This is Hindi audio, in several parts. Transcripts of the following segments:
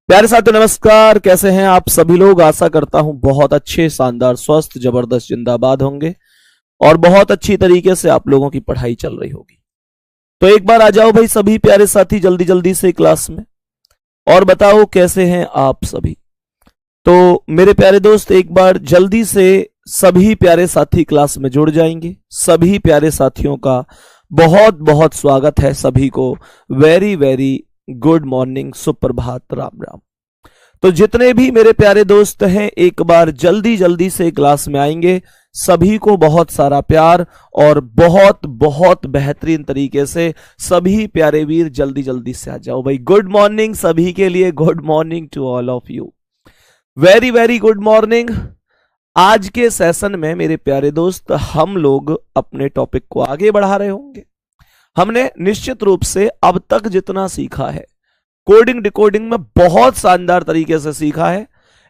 प्यारे साथियों नमस्कार। कैसे हैं आप सभी लोग। आशा करता हूं बहुत अच्छे, शानदार, स्वस्थ, जबरदस्त, जिंदाबाद होंगे और बहुत अच्छी तरीके से आप लोगों की पढ़ाई चल रही होगी। तो एक बार आ जाओ भाई सभी प्यारे साथी जल्दी जल्दी से क्लास में और बताओ कैसे हैं आप सभी। तो मेरे प्यारे दोस्त एक बार जल्दी से सभी प्यारे साथी क्लास में जुड़ जाएंगे। सभी प्यारे साथियों का बहुत बहुत स्वागत है। सभी को वेरी वेरी गुड मॉर्निंग, सुप्रभात, राम राम। तो जितने भी मेरे प्यारे दोस्त हैं एक बार जल्दी जल्दी से क्लास में आएंगे। सभी को बहुत सारा प्यार और बहुत बहुत बेहतरीन तरीके से सभी प्यारे वीर जल्दी जल्दी से आ जाओ भाई। गुड मॉर्निंग सभी के लिए। Good morning to all of you. Very very good morning. आज के सेशन में मेरे प्यारे दोस्त हम लोग अपने टॉपिक को आगे बढ़ा रहे होंगे। हमने निश्चित रूप से अब तक जितना सीखा है कोडिंग डिकोडिंग में बहुत शानदार तरीके से सीखा है।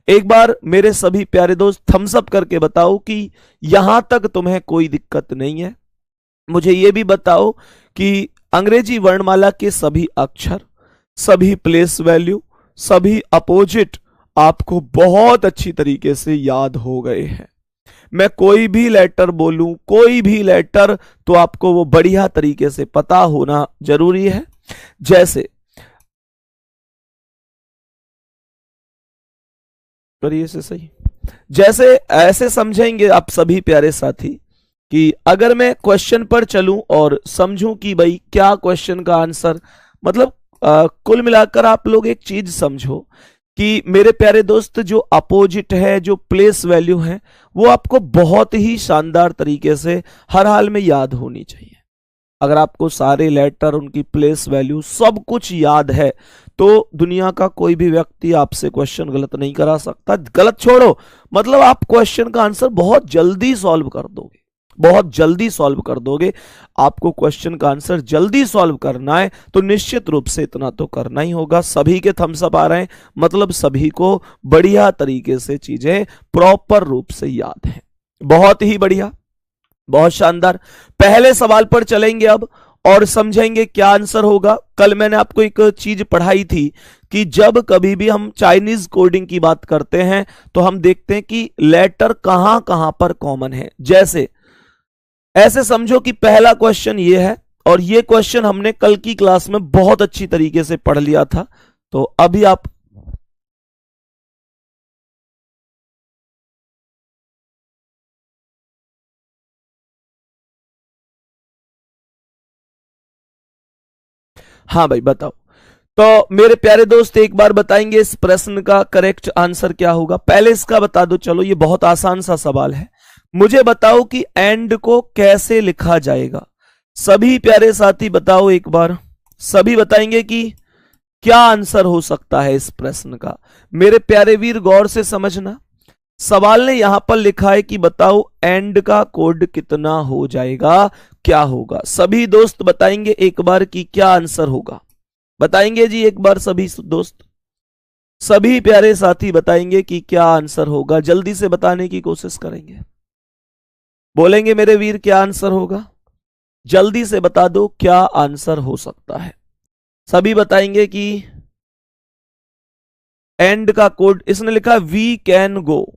एक बार मेरे सभी प्यारे दोस्त थम्स अप करके बताओ कि यहां तक तुम्हें कोई दिक्कत नहीं है। मुझे यह भी बताओ कि अंग्रेजी वर्णमाला के सभी अक्षर, सभी प्लेस वैल्यू, सभी अपोजिट आपको बहुत अच्छी तरीके से याद हो गए हैं। मैं कोई भी लेटर बोलूं, कोई भी लेटर, तो आपको वो बढ़िया तरीके से पता होना जरूरी है। जैसे करिए से सही, जैसे ऐसे समझेंगे आप सभी प्यारे साथी कि अगर मैं क्वेश्चन पर चलूं और समझूं कि भाई क्या क्वेश्चन का आंसर, मतलब कुल मिलाकर आप लोग एक चीज समझो कि मेरे प्यारे दोस्त जो अपोजिट है, जो प्लेस वैल्यू है, वो आपको बहुत ही शानदार तरीके से हर हाल में याद होनी चाहिए। अगर आपको सारे लेटर, उनकी प्लेस वैल्यू सब कुछ याद है तो दुनिया का कोई भी व्यक्ति आपसे क्वेश्चन गलत नहीं करा सकता। गलत छोड़ो, मतलब आप क्वेश्चन का आंसर बहुत जल्दी सॉल्व कर दोगे, बहुत जल्दी सॉल्व कर दोगे। आपको क्वेश्चन का आंसर जल्दी सॉल्व करना है तो निश्चित रूप से इतना तो करना ही होगा। सभी के थम्स अप आ रहे हैं, मतलब सभी को बढ़िया तरीके से चीजें प्रॉपर रूप से याद है। बहुत ही बढ़िया, बहुत शानदार। पहले सवाल पर चलेंगे अब और समझेंगे क्या आंसर होगा। कल मैंने आपको एक चीज पढ़ाई थी कि जब कभी भी हम चाइनीज कोडिंग की बात करते हैं तो हम देखते हैं कि लेटर कहां कहां पर कॉमन है। जैसे ऐसे समझो कि पहला क्वेश्चन ये है और ये क्वेश्चन हमने कल की क्लास में बहुत अच्छी तरीके से पढ़ लिया था। तो अभी आप हाँ भाई बताओ। तो मेरे प्यारे दोस्त एक बार बताएंगे इस प्रश्न का करेक्ट आंसर क्या होगा। पहले इसका बता दो, चलो ये बहुत आसान सा सवाल है। मुझे बताओ कि एंड को कैसे लिखा जाएगा। सभी प्यारे साथी बताओ एक बार। सभी बताएंगे कि क्या आंसर हो सकता है इस प्रश्न का। मेरे प्यारे वीर गौर से समझना। सवाल ने यहां पर लिखा है कि बताओ एंड का कोड कितना हो जाएगा, क्या होगा। सभी दोस्त बताएंगे एक बार कि क्या आंसर होगा। बताएंगे जी एक बार सभी दोस्त, सभी प्यारे साथी बताएंगे कि क्या आंसर होगा। जल्दी से बताने की कोशिश करेंगे। बोलेंगे मेरे वीर क्या आंसर होगा, जल्दी से बता दो क्या आंसर हो सकता है। सभी बताएंगे कि एंड का कोड, इसने लिखा वी कैन गो।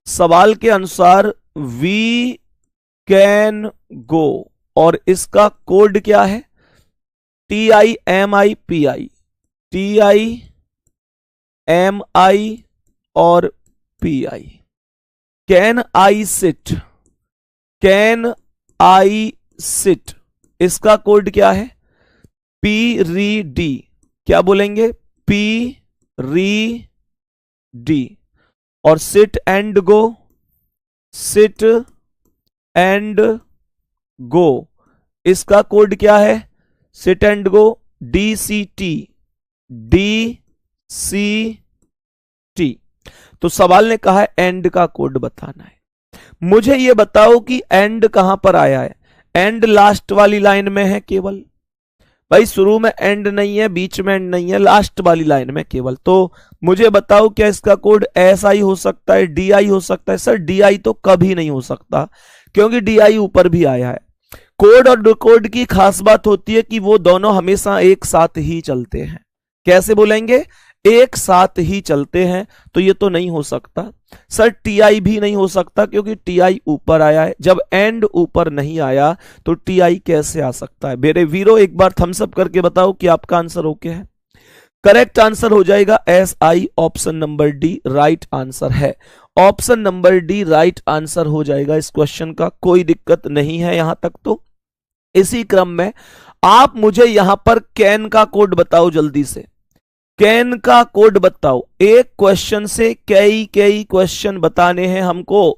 सवाल के अनुसार वी कैन गो और इसका कोड क्या है, TIMIPI, TIMI और PI। Can I sit, can I sit, इसका कोड क्या है, PRED। क्या बोलेंगे, PRED। और sit and go, sit and go, इसका कोड क्या है, sit and go, DCT, DCT। तो सवाल ने कहा है एंड का कोड बताना है। मुझे यह बताओ कि एंड कहां पर आया है। एंड लास्ट वाली लाइन में है केवल, भाई शुरू में एंड नहीं है, बीच में एंड नहीं है, लास्ट वाली लाइन में केवल। तो मुझे बताओ क्या इसका कोड SI हो सकता है, DI हो सकता है। सर DI तो कभी नहीं हो सकता क्योंकि DI ऊपर भी आया है। कोड और डिकोड की खास बात होती है कि वो दोनों हमेशा एक साथ ही चलते हैं। कैसे बोलेंगे, एक साथ ही चलते हैं, तो ये तो नहीं हो सकता। सर टी भी नहीं हो सकता क्योंकि टी ऊपर आया है, जब एंड ऊपर नहीं आया तो टी कैसे आ सकता है। मेरे वीरो एक बार थम्स अप करके बताओ कि आपका आंसर ओके है। करेक्ट आंसर हो जाएगा SI, option number D right answer है। Option number D right answer हो जाएगा इस क्वेश्चन का, कोई दिक्कत नहीं है यहां तक तो। इसी क्रम में आप मुझे यहां पर कैन का कोड बताओ जल्दी से, कैन का कोड बताओ। एक क्वेश्चन से कई क्वेश्चन बताने हैं हमको,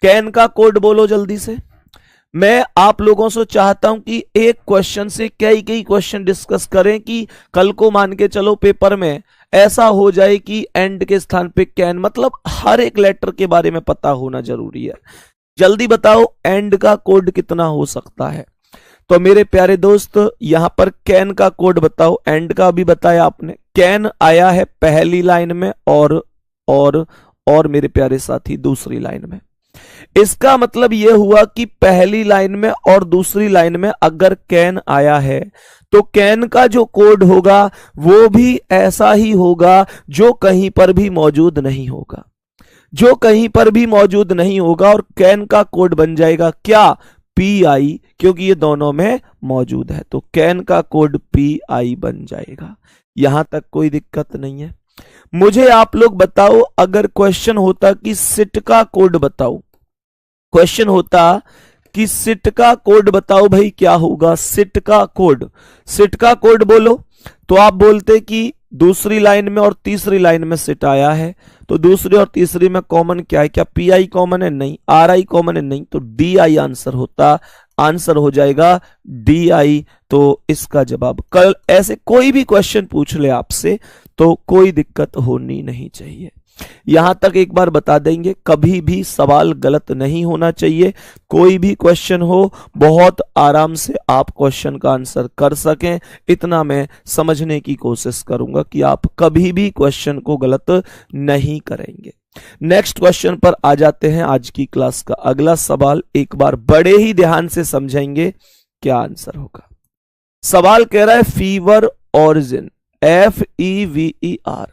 कैन का कोड बोलो जल्दी से। मैं आप लोगों से चाहता हूं कि एक क्वेश्चन से कई क्वेश्चन डिस्कस करें कि कल को मान के चलो पेपर में ऐसा हो जाए कि एंड के स्थान पे कैन, मतलब हर एक लेटर के बारे में पता होना जरूरी है। जल्दी बताओ एंड का कोड कितना हो सकता है। तो मेरे प्यारे दोस्त यहां पर कैन का कोड बताओ। एंड का भी बताया आपने, कैन आया है पहली लाइन में और मेरे प्यारे साथी दूसरी लाइन में। इसका मतलब यह हुआ कि पहली लाइन में और दूसरी लाइन में अगर कैन आया है तो कैन का जो कोड होगा वो भी ऐसा ही होगा जो कहीं पर भी मौजूद नहीं होगा, जो कहीं पर भी मौजूद नहीं होगा, और कैन का कोड बन जाएगा क्या, PI, क्योंकि ये दोनों में मौजूद है, तो कैन का कोड PI बन जाएगा। यहां तक कोई दिक्कत नहीं है। मुझे आप लोग बताओ अगर क्वेश्चन होता कि सिट का कोड बताओ, क्वेश्चन होता कि सिट का कोड बताओ भाई, क्या होगा सिट का कोड। सिट का कोड बोलो तो आप बोलते कि दूसरी लाइन में और तीसरी लाइन में सिट आया है, तो दूसरी और तीसरी में कॉमन क्या है, क्या PI कॉमन है, नहीं। RI कॉमन है, नहीं, तो DI आंसर होता, आंसर हो जाएगा DI। तो इसका जवाब, कल ऐसे कोई भी क्वेश्चन पूछ ले आपसे तो कोई दिक्कत होनी नहीं चाहिए। यहां तक एक बार बता देंगे, कभी भी सवाल गलत नहीं होना चाहिए। कोई भी क्वेश्चन हो बहुत आराम से आप क्वेश्चन का आंसर कर सकें, इतना मैं समझने की कोशिश करूंगा कि आप कभी भी क्वेश्चन को गलत नहीं करेंगे। नेक्स्ट क्वेश्चन पर आ जाते हैं। आज की क्लास का अगला सवाल एक बार बड़े ही ध्यान से समझेंगे क्या आंसर होगा। सवाल कह रहा है फीवर ओरिजिन, FEVER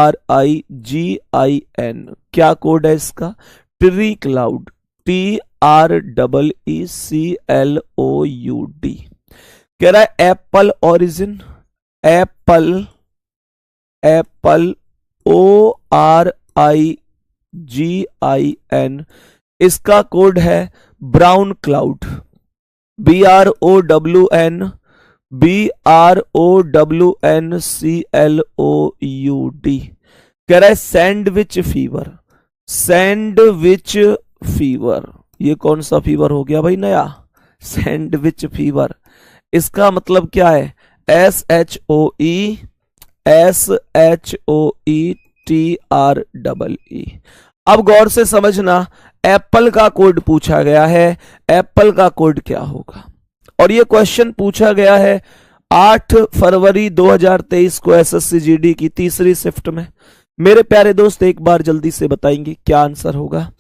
ORIGIN, क्या कोड है इसका, ट्री क्लाउड, TREECLOUD। कह रहा है एप्पल ओरिजिन, एप्पल ORIGIN, इसका कोड है ब्राउन क्लाउड, BROWN CLOUD। कह रहा है सैंडविच फीवर, सैंडविच फीवर, ये कौन सा फीवर हो गया भाई नया, सैंडविच फीवर। इसका मतलब क्या है, SHOE अब गौर से समझना, एप्पल का कोड पूछा गया है, एप्पल का कोड क्या होगा, और यह क्वेश्चन पूछा गया है 8 फरवरी 2023 को SSC GD की तीसरी शिफ्ट में। मेरे प्यारे दोस्त एक बार जल्दी से बताएंगे क्या आंसर होगा।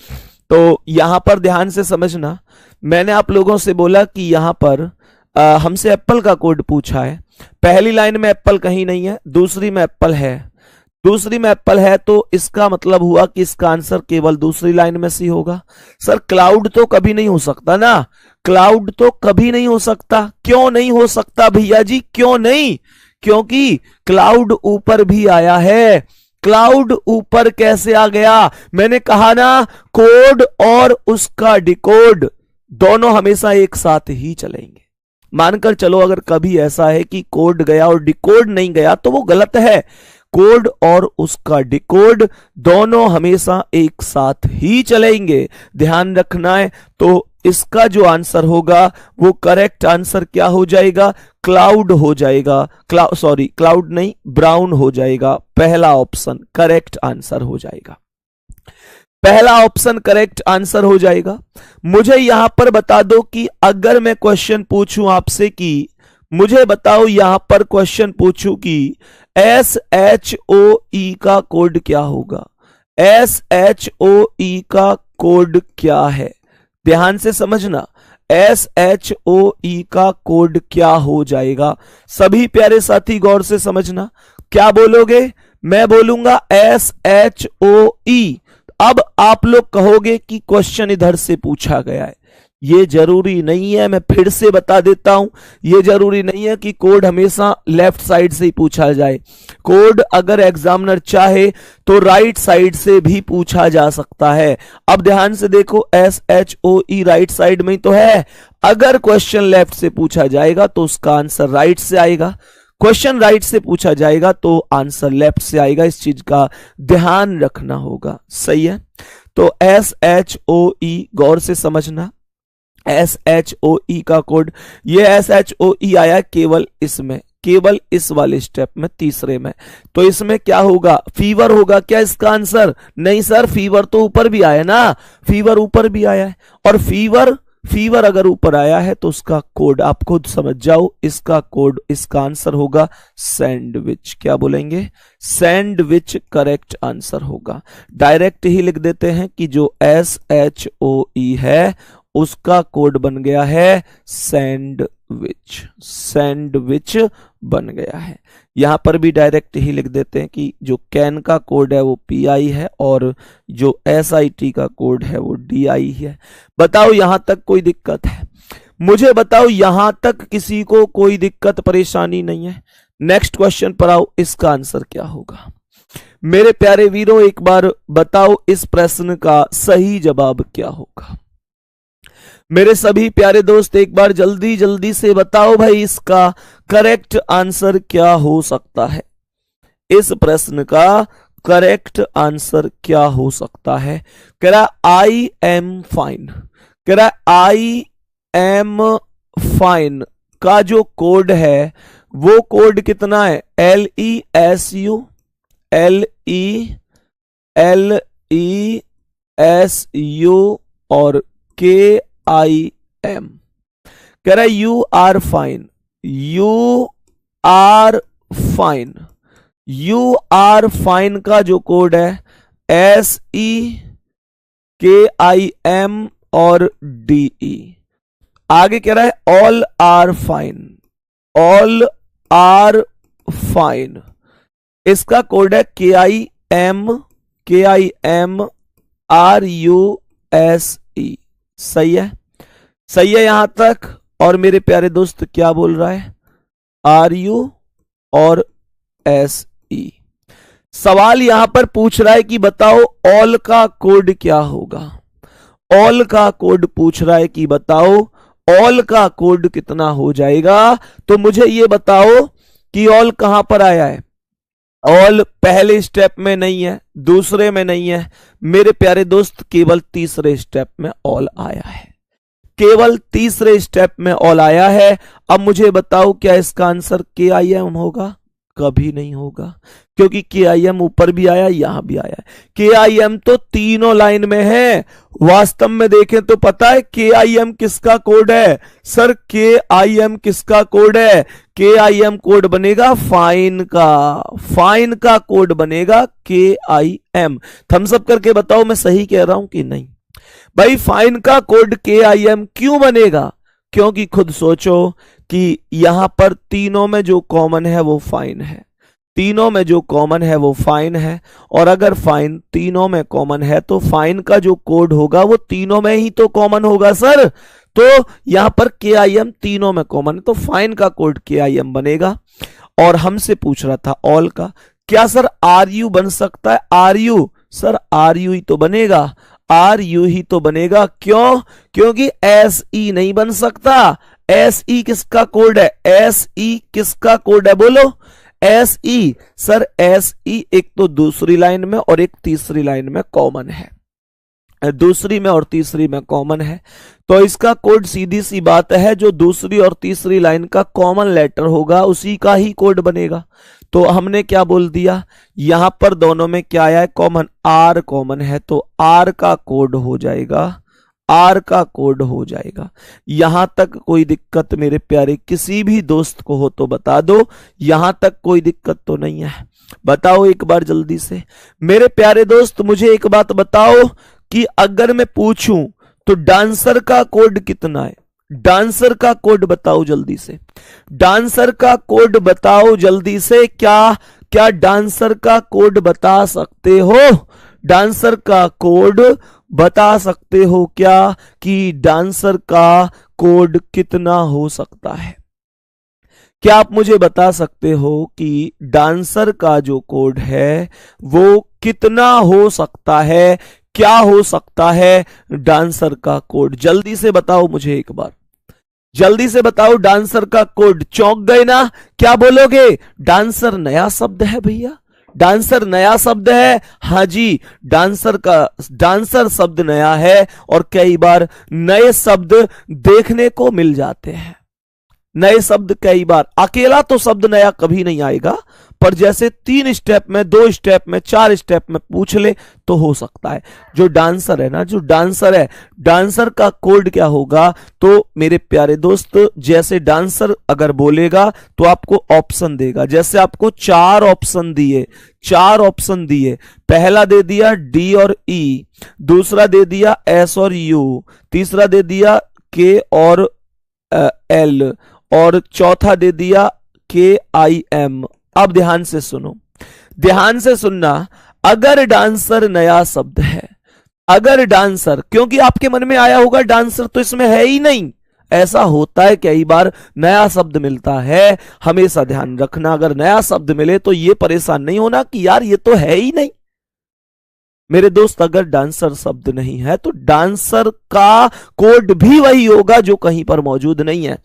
तो यहां पर ध्यान से समझना, मैंने आप लोगों से बोला कि यहां पर हमसे एप्पल का कोड पूछा है। पहली लाइन में एप्पल कहीं नहीं है, दूसरी में एप्पल है, दूसरी में एप्पल है, तो इसका मतलब हुआ कि इसका आंसर केवल दूसरी लाइन में से होगा। सर क्लाउड तो कभी नहीं हो सकता ना, क्लाउड तो कभी नहीं हो सकता। क्यों नहीं हो सकता भैया जी, क्यों नहीं, क्योंकि क्लाउड ऊपर भी आया है। क्लाउड ऊपर कैसे आ गया, मैंने कहा ना कोड और उसका डिकोड दोनों हमेशा एक साथ ही चलेंगे। मानकर चलो अगर कभी ऐसा है कि कोड गया और डिकोड नहीं गया तो वो गलत है। कोड और उसका डिकोड दोनों हमेशा एक साथ ही चलेंगे, ध्यान रखना है। तो इसका जो आंसर होगा वो करेक्ट आंसर क्या हो जाएगा, क्लाउड हो जाएगा, क्लाउड नहीं ब्राउन हो जाएगा। पहला ऑप्शन करेक्ट आंसर हो जाएगा, पहला ऑप्शन करेक्ट आंसर हो जाएगा। मुझे यहां पर बता दो कि अगर मैं क्वेश्चन पूछूं आपसे कि मुझे बताओ, यहां पर क्वेश्चन पूछूं कि SHOE का कोड क्या होगा, SHOE का कोड क्या है, ध्यान से समझना। SHOE का कोड क्या हो जाएगा? सभी प्यारे साथी गौर से समझना। क्या बोलोगे? मैं बोलूंगा SHOE। अब आप लोग कहोगे कि क्वेश्चन इधर से पूछा गया है। ये जरूरी नहीं है, मैं फिर से बता देता हूं, ये जरूरी नहीं है कि कोड हमेशा लेफ्ट साइड से ही पूछा जाए। कोड अगर एग्जामिनर चाहे तो राइट साइड से भी पूछा जा सकता है। अब ध्यान से देखो, SHOE राइट साइड में ही तो है। अगर क्वेश्चन लेफ्ट से पूछा जाएगा तो उसका आंसर राइट से आएगा, क्वेश्चन राइट से पूछा जाएगा तो आंसर लेफ्ट से आएगा। इस चीज का ध्यान रखना होगा, सही है। तो SHOE गौर से समझना, SHOE का कोड, ये SHOE आया केवल इसमें, केवल इस वाले स्टेप में, तीसरे में। तो इसमें क्या होगा? फीवर होगा क्या इसका आंसर? नहीं सर, फीवर तो ऊपर भी आया ना, फीवर ऊपर भी आया है। और फीवर अगर ऊपर आया है तो उसका कोड आप खुद समझ जाओ, इसका कोड, इसका आंसर होगा सैंडविच। क्या बोलेंगे? सैंडविच करेक्ट आंसर होगा। डायरेक्ट ही लिख देते हैं कि जो SHOE है उसका कोड बन गया है सैंडविच, सैंडविच बन गया है। यहां पर भी डायरेक्ट ही लिख देते हैं कि जो कैन का कोड है वो PI है और जो SIT का कोड है वो DI है। बताओ यहां तक कोई दिक्कत है? मुझे बताओ यहां तक किसी को कोई दिक्कत परेशानी नहीं है? नेक्स्ट क्वेश्चन पर आओ, इसका आंसर क्या होगा? मेरे प्यारे वीरों, एक बार बताओ इस प्रश्न का सही जवाब क्या होगा? मेरे सभी प्यारे दोस्त एक बार जल्दी जल्दी से बताओ भाई, इसका करेक्ट आंसर क्या हो सकता है? इस प्रश्न का करेक्ट आंसर क्या हो सकता है? कह रहा I am fine, कह रहा I am fine का जो कोड है वो कोड कितना है? LESU और KIM। कह रहा है you are fine, you are fine. You are fine का जो कोड है SEKIM और DE। आगे कह रहा है all are fine, all are fine. इसका कोड है KIM RUSE। सही है, सही है यहां तक। और मेरे प्यारे दोस्त क्या बोल रहा है? RU और SE। सवाल यहां पर पूछ रहा है कि बताओ ऑल का कोड क्या होगा? ऑल का कोड पूछ रहा है कि बताओ ऑल का कोड कितना हो जाएगा? तो मुझे ये बताओ कि ऑल कहां पर आया है? ऑल पहले स्टेप में नहीं है, दूसरे में नहीं है मेरे प्यारे दोस्त, केवल तीसरे स्टेप में ऑल आया है, केवल तीसरे स्टेप में ऑल आया है। अब मुझे बताओ क्या इसका आंसर KIM होगा? कभी नहीं होगा, क्योंकि KIM ऊपर भी आया, यहां भी आया है। KIM तो तीनों लाइन में है। वास्तव में देखें तो पता है KIM किसका कोड है? सर KIM किसका कोड है? KIM कोड बनेगा फाइन का, फाइन का कोड बनेगा KIM। थम्स अप करके बताओ मैं सही कह रहा हूं कि नहीं? भाई फाइन का कोड KIM क्यों बनेगा? क्योंकि खुद सोचो कि यहां पर तीनों में जो कॉमन है वो फाइन है, तीनों में जो कॉमन है वो फाइन है। और अगर फाइन तीनों में कॉमन है तो फाइन का जो कोड होगा वो तीनों में ही तो कॉमन होगा सर। तो यहां पर KIM तीनों में कॉमन है तो फाइन का कोड KIM बनेगा। और हमसे पूछ रहा था ऑल का, क्या सर RU बन सकता है? RU सर RU ही तो बनेगा, RU ही तो बनेगा। क्यों? क्योंकि SE नहीं बन सकता। SE किसका कोड है? SE किसका कोड है बोलो? SE सर SE एक तो दूसरी लाइन में और एक तीसरी लाइन में कॉमन है, दूसरी में और तीसरी में कॉमन है। तो इसका कोड सीधी सी बात है, जो दूसरी और तीसरी लाइन का कॉमन लेटर होगा उसी का ही कोड बनेगा। तो हमने क्या बोल दिया? यहां पर दोनों में क्या आया है? कॉमन, R कॉमन है तो R का कोड हो जाएगा, R का कोड हो जाएगा। यहां तक कोई दिक्कत मेरे प्यारे किसी भी दोस्त को हो तो बता दो, यहां तक कोई दिक्कत तो नहीं है? बताओ एक बार जल्दी से मेरे प्यारे दोस्त। मुझे एक बात बताओ कि अगर मैं पूछूं तो डांसर का कोड कितना है? डांसर का कोड बताओ जल्दी से, डांसर का कोड बताओ जल्दी से। क्या डांसर का कोड बता सकते हो? डांसर का कोड बता सकते हो क्या कि डांसर का कोड कितना हो सकता है? क्या आप मुझे बता सकते हो कि डांसर का जो कोड है वो कितना हो सकता है? क्या हो सकता है डांसर का कोड? जल्दी से बताओ मुझे एक बार, जल्दी से बताओ डांसर का कोड। चौंक गए ना? क्या बोलोगे? डांसर नया शब्द है भैया, डांसर नया शब्द है। हाँ जी, डांसर शब्द नया है और कई बार नए शब्द देखने को मिल जाते हैं। नए शब्द कई बार, अकेला तो शब्द नया कभी नहीं आएगा, पर जैसे 3 स्टेप में, 2 स्टेप में, 4 स्टेप में पूछ ले तो हो सकता है। जो डांसर है ना, जो डांसर है, डांसर का कोड क्या होगा? तो मेरे प्यारे दोस्त, जैसे डांसर अगर बोलेगा तो आपको ऑप्शन देगा। जैसे आपको 4 ऑप्शन दिए, 4 ऑप्शन दिए, पहला दे दिया डी और ई, दूसरा दे दिया एस और यू, तीसरा दे दिया के और एल, और चौथा दे दिया के आई एम। अब ध्यान से सुनो, ध्यान से सुनना। अगर डांसर नया शब्द है, अगर डांसर, क्योंकि आपके मन में आया होगा डांसर तो इसमें है ही नहीं, ऐसा होता है कई बार, नया शब्द मिलता है। हमेशा ध्यान रखना, अगर नया शब्द मिले तो ये परेशान नहीं होना कि यार ये तो है ही नहीं। मेरे दोस्त, अगर डांसर शब्द नहीं है तो डांसर का कोड भी वही होगा जो कहीं पर मौजूद नहीं है।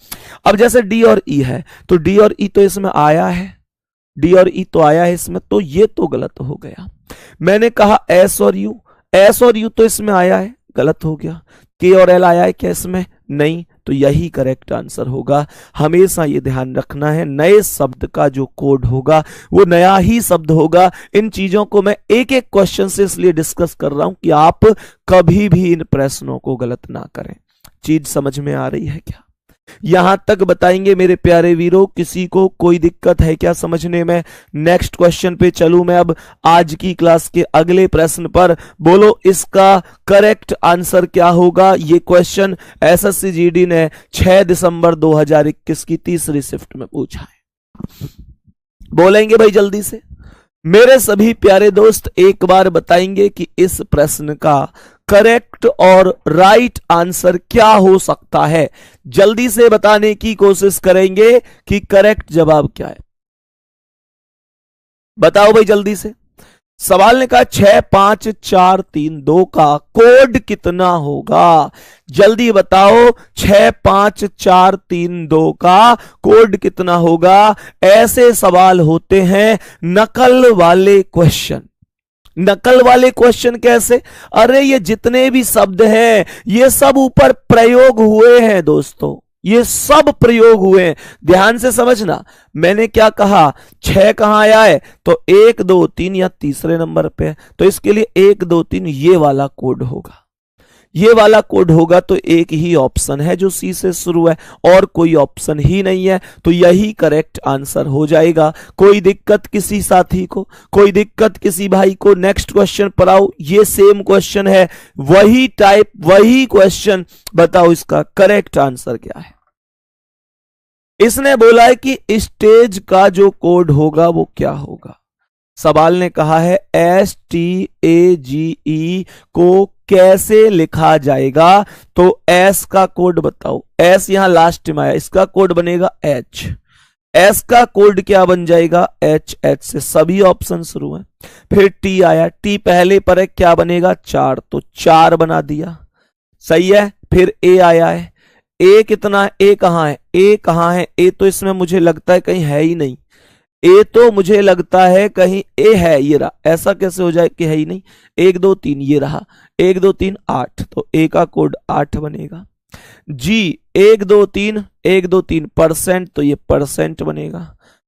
अब जैसे डी और ई है, तो डी और ई तो इसमें आया है, डी और ई तो आया है इसमें, तो ये तो गलत हो गया। मैंने कहा एस और यू, एस और यू तो इसमें आया है, गलत हो गया। के और एल आया है क्या इसमें? नहीं, तो यही करेक्ट आंसर होगा। हमेशा ये ध्यान रखना है, नए शब्द का जो कोड होगा वो नया ही शब्द होगा। इन चीजों को मैं एक एक क्वेश्चन से इसलिए डिस्कस कर रहा हूं कि आप कभी भी इन प्रश्नों को गलत ना करें। चीज समझ में आ रही है क्या? यहां तक बताएंगे मेरे प्यारे वीरों, किसी को कोई दिक्कत है क्या समझने में? नेक्स्ट क्वेश्चन पे चलूं मैं अब, आज की क्लास के अगले प्रश्न पर। बोलो इसका करेक्ट आंसर क्या होगा? ये क्वेश्चन एसएससी जीडी ने 6 दिसंबर 2021 की तीसरी शिफ्ट में पूछा है। बोलेंगे भाई जल्दी से मेरे सभी प्यारे दोस्त, एक बार बताएंगे कि इस प्रश्न का करेक्ट और राइट आंसर क्या हो सकता है। जल्दी से बताने की कोशिश करेंगे कि करेक्ट जवाब क्या है। बताओ भाई जल्दी से। सवाल ने कहा 6 5 4 3 2 का कोड कितना होगा? जल्दी बताओ, 6 5 4 3 2 का कोड कितना होगा? ऐसे सवाल होते हैं नकल वाले क्वेश्चन। नकल वाले क्वेश्चन कैसे? अरे ये जितने भी शब्द हैं ये सब ऊपर प्रयोग हुए हैं दोस्तों, ये सब प्रयोग हुए हैं। ध्यान से समझना, मैंने क्या कहा? 6 कहां आया है? तो 1 2 3 या तीसरे नंबर पे है, तो इसके लिए 1 2 3 ये वाला कोड होगा, ये वाला कोड होगा। तो एक ही ऑप्शन है जो सी से शुरू है और कोई ऑप्शन ही नहीं है, तो यही करेक्ट आंसर हो जाएगा। कोई दिक्कत किसी साथी को, कोई दिक्कत किसी भाई को? नेक्स्ट क्वेश्चन पर आओ, ये सेम क्वेश्चन है, वही टाइप वही क्वेश्चन। बताओ इसका करेक्ट आंसर क्या है? इसने बोला है कि स्टेज का जो कोड होगा वो क्या होगा। सवाल ने कहा है STAGE को कैसे लिखा जाएगा? तो एस का कोड बताओ। एस यहां लास्ट में आया, इसका कोड बनेगा H। एस का कोड क्या बन जाएगा? H। H से सभी ऑप्शन शुरू हैं। फिर T आया, T पहले पर है, क्या बनेगा? 4, तो 4 बना दिया, सही है। फिर A आया है, A कितना है? A कहां है? A कहां है? A तो इसमें मुझे लगता है कहीं है ही नहीं, ए तो मुझे लगता है कहीं ए है, ये रहा। ऐसा कैसे हो जाए कि है ही नहीं? 1 2 3 ये रहा, 1 2 3 8, तो ए का कोड 8 बनेगा। जी 1 2 3 1 2 3 %, तो ये % बनेगा।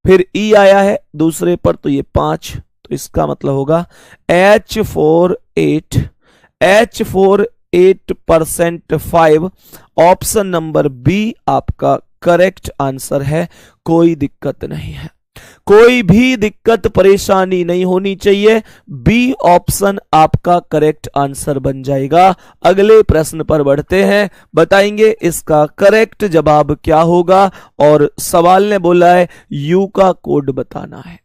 फिर ई आया है दूसरे पर, तो ये 5, तो इसका मतलब होगा H48 %5। ऑप्शन नंबर बी आपका करेक्ट आंसर है, कोई दिक्कत नहीं है, कोई भी दिक्कत परेशानी नहीं होनी चाहिए। बी ऑप्शन आपका करेक्ट आंसर बन जाएगा। अगले प्रश्न पर बढ़ते हैं, बताएंगे इसका करेक्ट जवाब क्या होगा। और सवाल ने बोला है यू का कोड बताना है।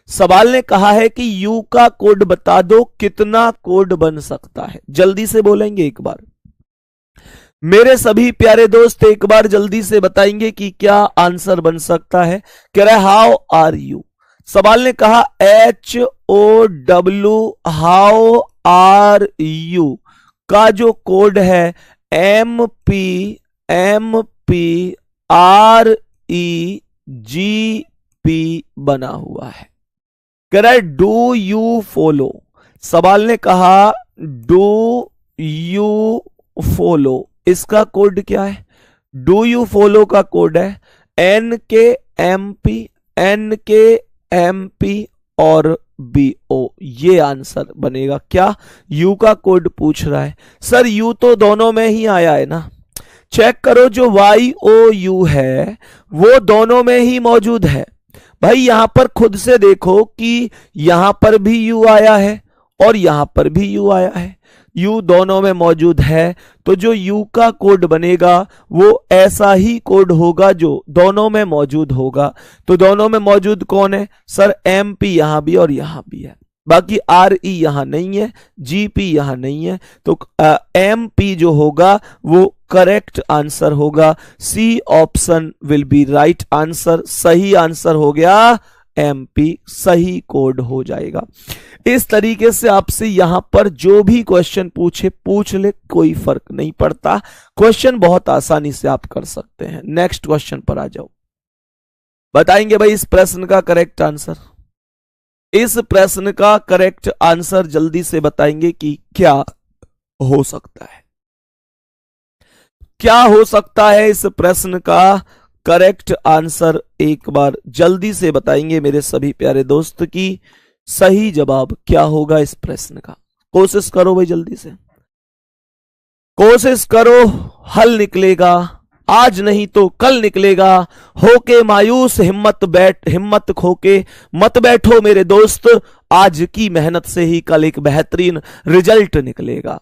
सवाल ने कहा है कि यू का कोड बता दो, कितना कोड बन सकता है। जल्दी से बोलेंगे एक बार मेरे सभी प्यारे दोस्त, एक बार जल्दी से बताएंगे कि क्या आंसर बन सकता है। कह रहा है हाउ आर यू। सवाल ने कहा HOW हाउ आर यू का जो कोड है MPREGP बना हुआ है। कह रहा है डू यू फॉलो। सवाल ने कहा डू यू फॉलो, इसका कोड क्या है? डू यू फॉलो का कोड है NKMP और BO। ये आंसर बनेगा। क्या यू का कोड पूछ रहा है? सर यू तो दोनों में ही आया है ना। चेक करो, जो YOU है वो दोनों में ही मौजूद है। भाई यहां पर खुद से देखो कि यहां पर भी यू आया है और यहां पर भी यू आया है। यू दोनों में मौजूद है, तो जो यू का कोड बनेगा वो ऐसा ही कोड होगा जो दोनों में मौजूद होगा। तो दोनों में मौजूद कौन है? सर MP यहां भी और यहां भी है, बाकी RE यहां नहीं है, GP यहां नहीं है। तो MP जो होगा वो करेक्ट आंसर होगा। C option will be right answer. सही आंसर हो गया MP, सही कोड हो जाएगा। इस तरीके से आपसे यहां पर जो भी क्वेश्चन पूछ ले, कोई फर्क नहीं पड़ता। क्वेश्चन बहुत आसानी से आप कर सकते हैं। नेक्स्ट क्वेश्चन पर आ जाओ, बताएंगे भाई इस प्रश्न का करेक्ट आंसर। इस प्रश्न का करेक्ट आंसर जल्दी से बताएंगे कि क्या हो सकता है। क्या हो सकता है इस प्रश्न का करेक्ट आंसर? एक बार जल्दी से बताएंगे मेरे सभी प्यारे दोस्त की सही जवाब क्या होगा इस प्रश्न का। कोशिश करो भाई, जल्दी से कोशिश करो, हल निकलेगा। आज नहीं तो कल निकलेगा। होके मायूस हिम्मत खोके मत बैठो मेरे दोस्त। आज की मेहनत से ही कल एक बेहतरीन रिजल्ट निकलेगा।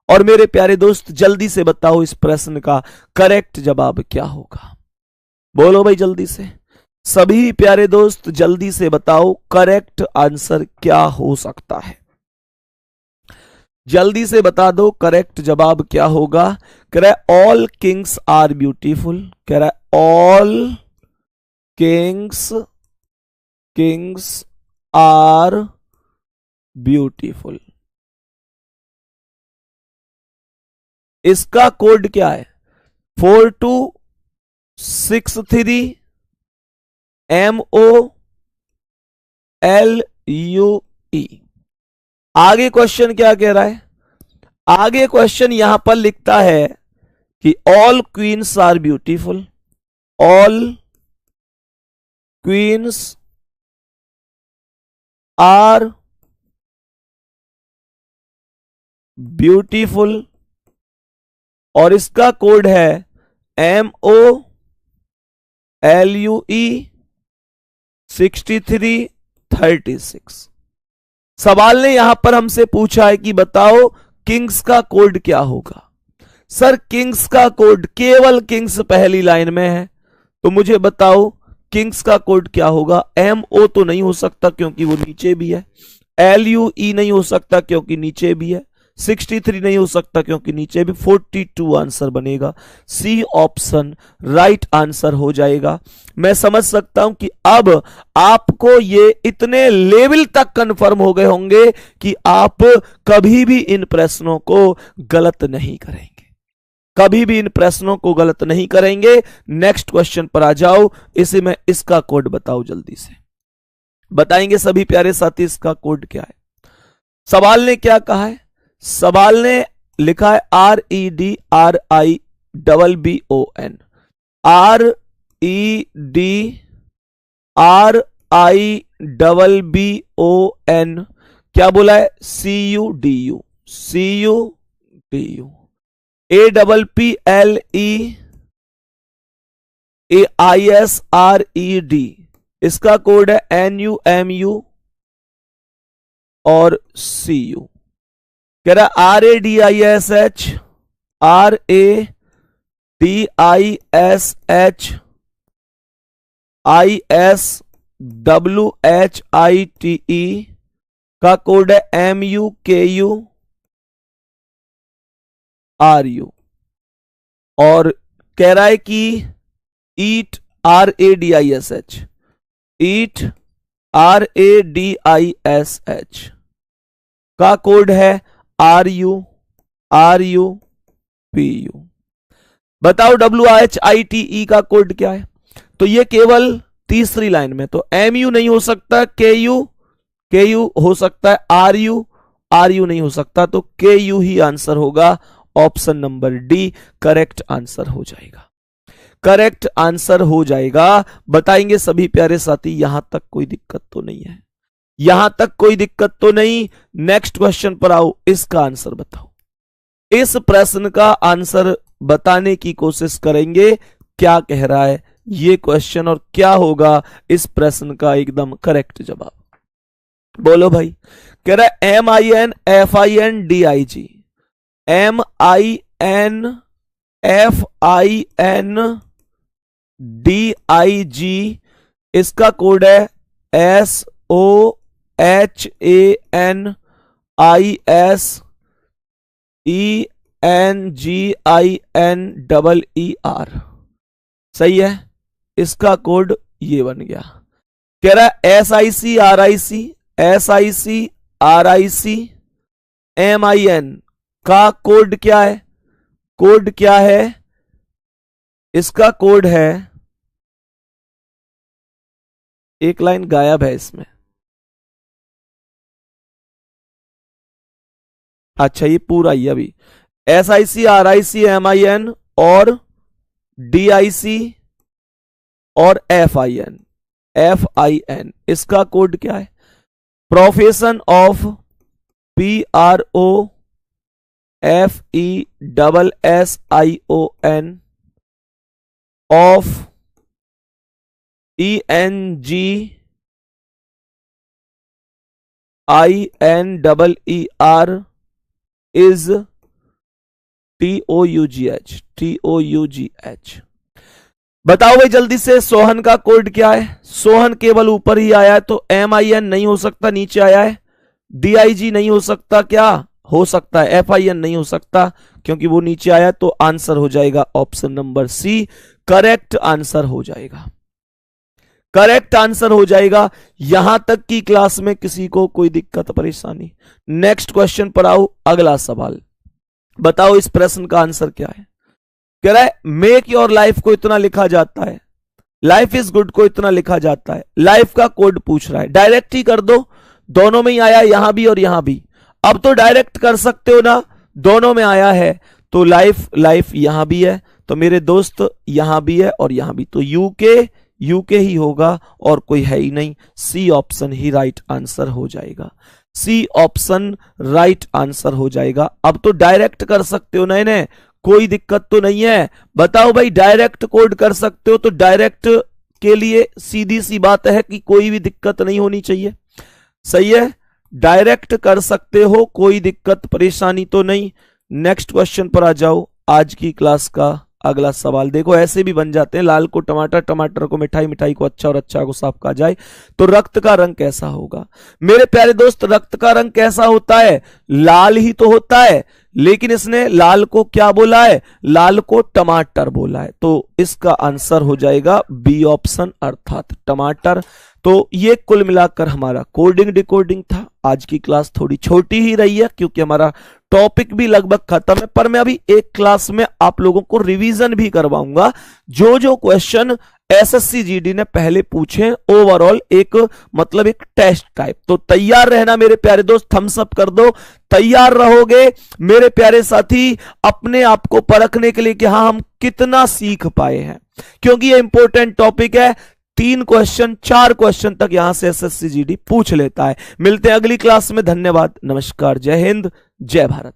और मेरे प्यारे दोस्त जल्दी से बताओ इस प्रश्न का करेक्ट जवाब क्या होगा। बोलो भाई जल्दी से, सभी प्यारे दोस्त जल्दी से बताओ करेक्ट आंसर क्या हो सकता है। जल्दी से बता दो करेक्ट जवाब क्या होगा। कह रहा है ऑल किंग्स आर ब्यूटीफुल। कह रहा है ऑल किंग्स आर ब्यूटीफुल। इसका कोड क्या है? 4263 MOLUE। आगे क्वेश्चन क्या कह रहा है? आगे क्वेश्चन यहां पर लिखता है कि all queens are beautiful. All queens are beautiful और इसका कोड है MOLUE 6336। सवाल ने यहां पर हमसे पूछा है कि बताओ किंग्स का कोड क्या होगा। सर किंग्स का कोड, केवल किंग्स पहली लाइन में है, तो मुझे बताओ किंग्स का कोड क्या होगा। MO तो नहीं हो सकता क्योंकि वो नीचे भी है, LUE नहीं हो सकता क्योंकि नीचे भी है, 63 नहीं हो सकता क्योंकि नीचे भी, 42 आंसर बनेगा। सी ऑप्शन राइट आंसर हो जाएगा। मैं समझ सकता हूं कि अब आपको ये इतने लेवल तक कंफर्म हो गए होंगे कि आप कभी भी इन प्रश्नों को गलत नहीं करेंगे, कभी भी इन प्रश्नों को गलत नहीं करेंगे। नेक्स्ट क्वेश्चन पर आ जाओ, इसी में इसका कोड बताओ जल्दी से। बताएंगे सभी प्यारे साथी इसका कोड क्या है। सवाल ने क्या कहा है? सवाल ने लिखा है REDRIBBON। REDRIBBON क्या बोला है? CUDU APPLE AISRED इसका कोड है NUMU और CU। कह रहा RADISH RADISHISWHITE का कोड है MUKU RU। और कह रहा है कि EAT RADISH EAT RADISH का कोड है RUPU। बताओ WHITE का कोड क्या है? तो ये केवल तीसरी लाइन में, तो MU नहीं हो सकता, KU हो सकता है, RU नहीं हो सकता, तो KU ही आंसर होगा। Option number D correct answer हो जाएगा, करेक्ट आंसर हो जाएगा। बताएंगे सभी प्यारे साथी, यहां तक कोई दिक्कत तो नहीं है, यहां तक कोई दिक्कत तो नहीं। नेक्स्ट क्वेश्चन पर आओ, इसका आंसर बताओ। इस प्रश्न का आंसर बताने की कोशिश करेंगे, क्या कह रहा है ये क्वेश्चन और क्या होगा इस प्रश्न का एकदम करेक्ट जवाब। बोलो भाई। कह रहा है MINFINDIG MINFINDIG इसका कोड है SOHANISENGINER। सही है, इसका कोड ये बन गया। कह रहा है SICRIC MIN का कोड क्या है? कोड क्या है? इसका कोड है, एक लाइन गायब है इसमें। अच्छा ये पूरा ही अभी SICRICMIN और DIC और FIN इसका कोड क्या है? Profession of PROFESSION of ENGINER is TOUGH। बताओ भाई जल्दी से, सोहन का कोड क्या है? सोहन केवल ऊपर ही आया है, तो MIN नहीं हो सकता, नीचे आया है। DIG नहीं हो सकता, क्या हो सकता है? FIN नहीं हो सकता क्योंकि वो नीचे आया, तो आंसर हो जाएगा option number C, correct answer हो जाएगा, करेक्ट आंसर हो जाएगा। यहां तक की क्लास में किसी को कोई दिक्कत परेशानी? नेक्स्ट क्वेश्चन पर आओ, अगला सवाल। बताओ इस प्रश्न का आंसर क्या है? कह रहा है मेक योर लाइफ को इतना लिखा जाता है, लाइफ इज गुड को इतना लिखा जाता है। लाइफ का कोड पूछ रहा है, डायरेक्ट ही कर दो, दोनों में ही आया, यहां भी और यहां भी। अब तो डायरेक्ट कर सकते हो ना, दोनों में आया है, तो लाइफ यहां भी है, तो मेरे दोस्त यहां भी है और यहां भी, तो यूके ही होगा और कोई है ही नहीं। सी ऑप्शन ही राइट आंसर हो जाएगा, सी ऑप्शन राइट आंसर हो जाएगा। अब तो डायरेक्ट कर सकते हो ना इन्हें, कोई दिक्कत तो नहीं है। बताओ भाई डायरेक्ट कोड कर सकते हो, तो डायरेक्ट के लिए सीधी सी बात है कि कोई भी दिक्कत नहीं होनी चाहिए। सही है, डायरेक्ट कर सकते हो, कोई दिक्कत परेशानी तो नहीं। नेक्स्ट क्वेश्चन पर आ जाओ, आज की क्लास का अगला सवाल। देखो ऐसे भी बन जाते हैं, लाल को टमाटर, टमाटर को मिठाई, मिठाई को अच्छा और अच्छा को सांप कहा जाए तो रक्त का रंग कैसा होगा? मेरे प्यारे दोस्त, रक्त का रंग कैसा होता है? लाल ही तो होता है, लेकिन इसने लाल को क्या बोला है? लाल को टमाटर बोला है, तो इसका आंसर हो जाएगा बी ऑप्शन अर्थात टमाटर। तो ये कुल मिलाकर हमारा कोडिंग डिकोडिंग था। आज की क्लास थोड़ी छोटी ही रही है क्योंकि हमारा टॉपिक भी लगभग खत्म है, पर मैं अभी एक क्लास में आप लोगों को रिवीजन भी करवाऊंगा। जो जो क्वेश्चन एसएससी जीडी ने पहले पूछे, ओवरऑल एक मतलब एक टेस्ट टाइप। तो तैयार रहना मेरे प्यारे दोस्त, थम्स अप कर दो, तैयार रहोगे मेरे प्यारे साथी अपने आप को परखने के लिए कि हाँ हम कितना सीख पाए हैं, क्योंकि ये इंपॉर्टेंट टॉपिक है। 3 क्वेश्चन 4 क्वेश्चन तक यहां से एसएससी जीडी पूछ लेता है। मिलते हैं अगली क्लास में, धन्यवाद, नमस्कार, जय हिंद, जय भारत।